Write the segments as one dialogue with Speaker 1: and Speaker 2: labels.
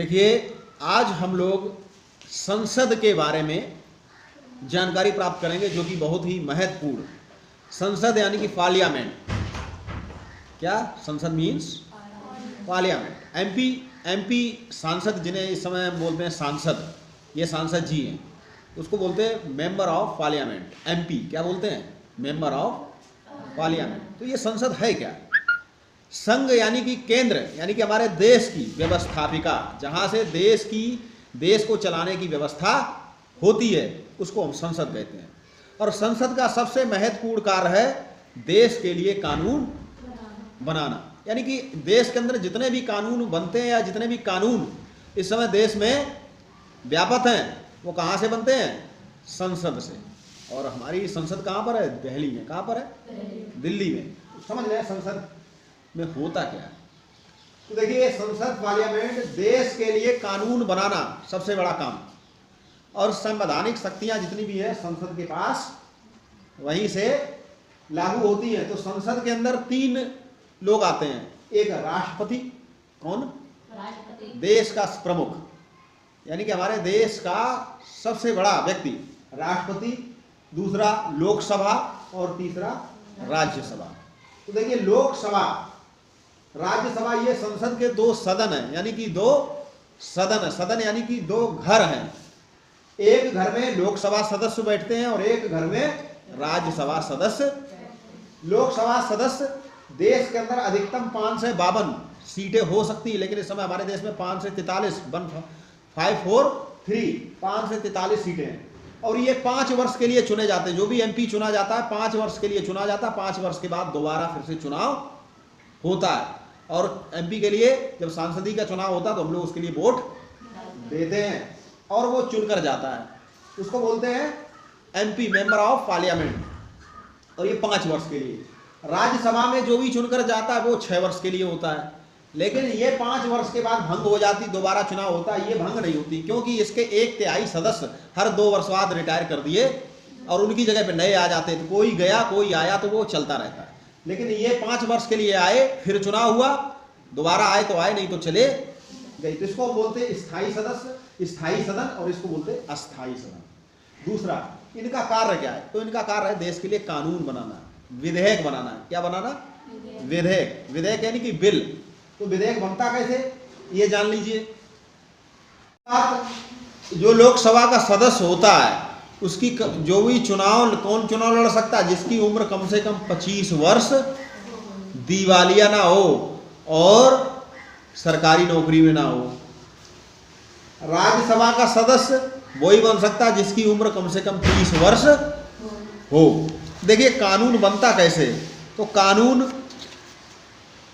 Speaker 1: देखिए, आज हम लोग संसद के बारे में जानकारी प्राप्त करेंगे जो कि बहुत ही महत्वपूर्ण। संसद यानी कि पार्लियामेंट। क्या संसद मीन्स? पार्लियामेंट। एमपी सांसद, जिन्हें इस समय हम बोलते हैं सांसद, ये सांसद जी हैं, उसको बोलते हैं मेंबर ऑफ पार्लियामेंट। एमपी क्या बोलते हैं? Member of parliament. तो ये संसद है क्या? संघ यानी कि केंद्र, यानी कि हमारे देश की व्यवस्थापिका, जहां से देश को चलाने की व्यवस्था होती है, उसको हम संसद कहते हैं। और संसद का सबसे महत्वपूर्ण कार्य है देश के लिए कानून बनाना। यानी कि देश के अंदर जितने भी कानून बनते हैं या जितने भी कानून इस समय देश में व्यापक हैं, वो कहाँ से बनते हैं? संसद से। और हमारी संसद कहाँ पर है? दिल्ली में। कहाँ पर है? दिल्ली में। समझ लें संसद में होता क्या है। तो देखिए, संसद पार्लियामेंट देश के लिए कानून बनाना सबसे बड़ा काम, और संवैधानिक शक्तियां जितनी भी है संसद के पास वहीं से लागू होती हैं। तो संसद के अंदर 3 लोग आते हैं। एक राष्ट्रपति। कौन? राष्ट्रपति। देश का प्रमुख, यानी कि हमारे देश का सबसे बड़ा व्यक्ति राष्ट्रपति। दूसरा लोकसभा और तीसरा राज्यसभा। तो देखिए, लोकसभा, राज्यसभा, ये संसद के 2 सदन हैं, यानी कि 2 सदन। सदन यानी कि 2 घर हैं। एक घर में लोकसभा सदस्य बैठते हैं और एक घर में राज्यसभा सदस्य। लोकसभा सदस्य देश के अंदर अधिकतम 5 से 52 सीटें हो सकती है, लेकिन इस समय हमारे देश में 5 से 43 5 से 43 सीटें हैं। और ये 5 वर्ष के लिए चुने जाते हैं। जो भी एमपी चुना जाता है 5 वर्ष के लिए चुना जाता है। 5 वर्ष के बाद दोबारा फिर से चुनाव होता है। और एमपी के लिए जब सांसदीय का चुनाव होता है तो हम लोग उसके लिए वोट देते हैं और वो चुनकर जाता है। उसको बोलते हैं एमपी, मेंबर ऑफ पार्लियामेंट। और ये 5 वर्ष के लिए। राज्यसभा में जो भी चुनकर जाता है वो 6 वर्ष के लिए होता है। लेकिन ये 5 वर्ष के बाद भंग हो जाती, दोबारा चुनाव होता है। ये भंग नहीं होती, क्योंकि इसके 1/3 सदस्य हर 2 वर्ष बाद रिटायर कर दिए और उनकी जगह पे नए आ जाते। तो कोई गया कोई आया तो वो चलता रहता है। लेकिन ये 5 वर्ष के लिए आए, फिर चुनाव हुआ, दोबारा आए तो आए, नहीं तो चले गए। तो इसको बोलते हैं स्थायी सदस्य, स्थायी सदन, और इसको बोलते हैं अस्थायी सदन। दूसरा, इनका कार्य क्या है? तो इनका कार्य है देश के लिए कानून बनाना, विधेयक बनाना। क्या बनाना? विधेयक। विधेयक यानी कि बिल। तो विधेयक बनता कैसे, ये जान लीजिए। जो लोकसभा का सदस्य होता है उसकी जो भी चुनाव, कौन चुनाव लड़ सकता है? जिसकी उम्र कम से कम 25 वर्ष, दिवालिया ना हो और सरकारी नौकरी में ना हो। राज्यसभा का सदस्य वही बन सकता है जिसकी उम्र कम से कम 30 वर्ष हो। देखिए, कानून बनता कैसे? तो कानून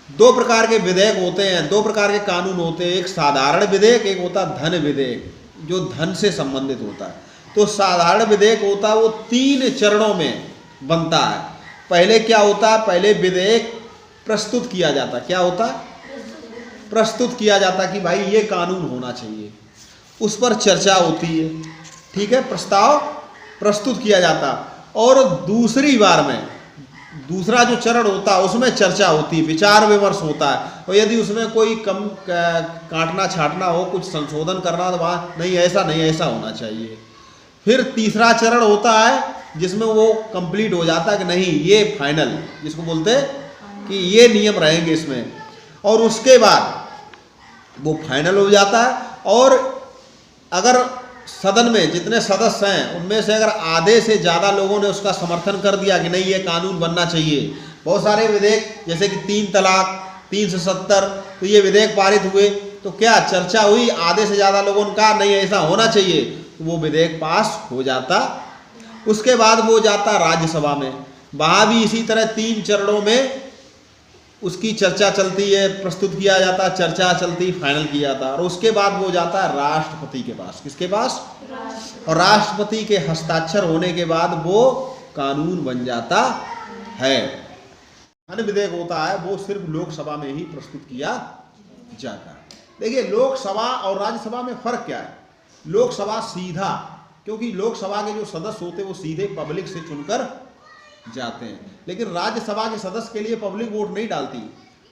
Speaker 1: 2 प्रकार के विधेयक होते हैं, 2 प्रकार के कानून होते हैं। एक साधारण विधेयक, एक होता धन विधेयक, जो धन से संबंधित होता है। तो साधारण विधेयक होता है वो 3 चरणों में बनता है। पहले क्या होता है? पहले विधेयक प्रस्तुत किया जाता। क्या होता? प्रस्तुत किया जाता कि भाई ये कानून होना चाहिए। उस पर चर्चा होती है, ठीक है, प्रस्ताव प्रस्तुत किया जाता। और दूसरी बार में दूसरा जो चरण होता है उसमें चर्चा होती है, विचार विमर्श होता है। और यदि उसमें कोई कम काटना छाटना हो, कुछ संशोधन करना, तो वहाँ नहीं, ऐसा नहीं, ऐसा होना चाहिए। फिर तीसरा चरण होता है जिसमें वो कंप्लीट हो जाता है कि नहीं, ये फाइनल, जिसको बोलते हैं कि ये नियम रहेंगे इसमें। और उसके बाद वो फाइनल हो जाता है। और अगर सदन में जितने सदस्य हैं उनमें से अगर आधे से ज़्यादा लोगों ने उसका समर्थन कर दिया कि नहीं, ये कानून बनना चाहिए। बहुत सारे विधेयक जैसे कि 3 तलाक, 3 से 70, तो ये विधेयक पारित हुए, तो क्या चर्चा हुई, आधे से ज़्यादा लोगों ने कहा नहीं, ऐसा होना चाहिए, तो वो विधेयक पास हो जाता। उसके बाद वो जाता राज्यसभा में। वहाँ भी इसी तरह 3 चरणों में उसकी चर्चा चलती है, प्रस्तुत किया जाता, चर्चा चलती, फाइनल किया जाता। और उसके बाद वो जाता है राष्ट्रपति के पास। किसके पास? और राष्ट्रपति के हस्ताक्षर होने के बाद वो कानून बन जाता है। धन विधेयक होता है वो सिर्फ लोकसभा में ही प्रस्तुत किया जाता है। देखिए, लोकसभा और राज्यसभा में फर्क क्या है? लोकसभा सीधा, क्योंकि लोकसभा के जो सदस्य होते हैं वो सीधे पब्लिक से चुनकर जाते हैं, लेकिन राज्यसभा के सदस्य के लिए पब्लिक वोट नहीं डालती।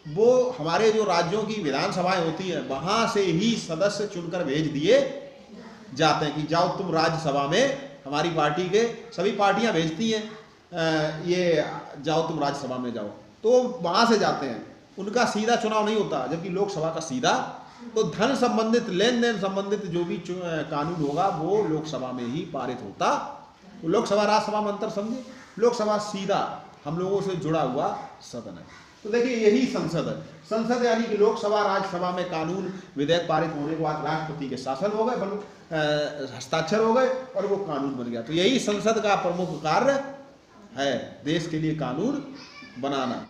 Speaker 1: वो हमारे जो राज्यों की विधानसभाएं होती हैं वहाँ से ही सदस्य चुनकर भेज दिए जाते हैं कि जाओ तुम राज्यसभा में, हमारी पार्टी के सभी पार्टियां भेजती हैं ये जाओ तुम राज्यसभा में जाओ, तो वहाँ से जाते हैं, उनका सीधा चुनाव नहीं होता। जबकि लोकसभा का सीधा, तो धन संबंधित, लेन देन संबंधित जो भी कानून होगा वो लोकसभा में ही पारित होता। तो लोकसभा राज्यसभा में अंतर समझे, लोकसभा सीधा हम लोगों से जुड़ा हुआ सदन है। तो देखिए यही संसद है। संसद यानी कि लोकसभा राज्यसभा में कानून विधेयक पारित होने के बाद राष्ट्रपति के शासन हो गए, हस्ताक्षर हो गए और वो कानून बन गया। तो यही संसद का प्रमुख कार्य है, देश के लिए कानून बनाना।